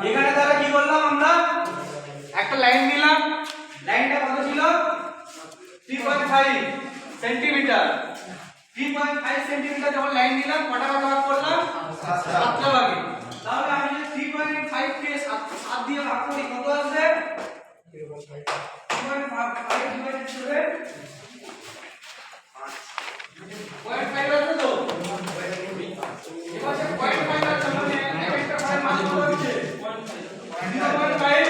এখানে তাহলে কি করলাম আমরা একটা লাইন নিলাম লাইনটা কত ছিল 3.5 সেন্টিমিটার 3.5 সেন্টিমিটার যখন লাইন নিলাম কটা ভাগ করলাম 7টা ভাগে তাহলে আমি যদি 3.5 কে 7 দিয়ে ভাগ করি কত আসবে 3.5 ডিভাইডেড 7 0.5 আছে তো এবার সে 0.5 আছে মানে একটা ঘরের মান কত হচ্ছে 0.5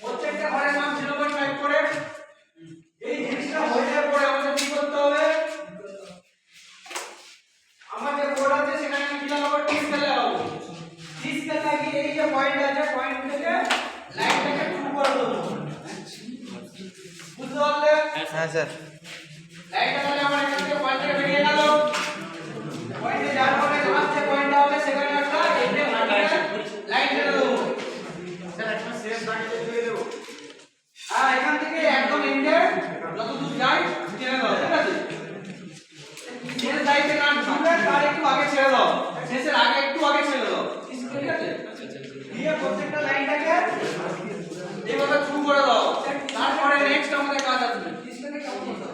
প্রত্যেকটা ঘরের মান 0.5 করে এই জিনিসটা হয়ে যাওয়ার পরে আমাদের কি করতে হবে আমাদের বোর্ড আছে সেখানে কি লাগাবো টি স্কেল লাগাবো টি স্কেল লাগিয়ে এই যে পয়েন্ট আছে পয়েন্ট থেকে লাইনটাকে ট্রু করে দেবো বুঝতে পারলে হ্যাঁ স্যার লাইনটা তাহলে আমার এখান থেকে পয়েন্ট থেকে বেরিয়ে গেল পয়েন্টে যার পরে লাস্ট যে পয়েন্টটা হবে সেখানে একটা এন্ডে লাইন টেনে দেবো স্যার একটা সেম দাগিয়ে দিয়ে দেব হ্যাঁ এখান থেকে একদম এন্ডে যত দূর যায় টেনে দাও ঠিক আছে শেষ দাইতে না ঢুকবে তার একটু আগে ছেড়ে দাও শেষের আগে একটু আগে ছেড়ে দাও ঠিক আছে দিয়ে প্রত্যেকটা লাইনটাকে এইভাবে থ্রু করে দাও তারপরে নেক্সট আমাদের কাজ আছে সিস্টেমে কেমন হতো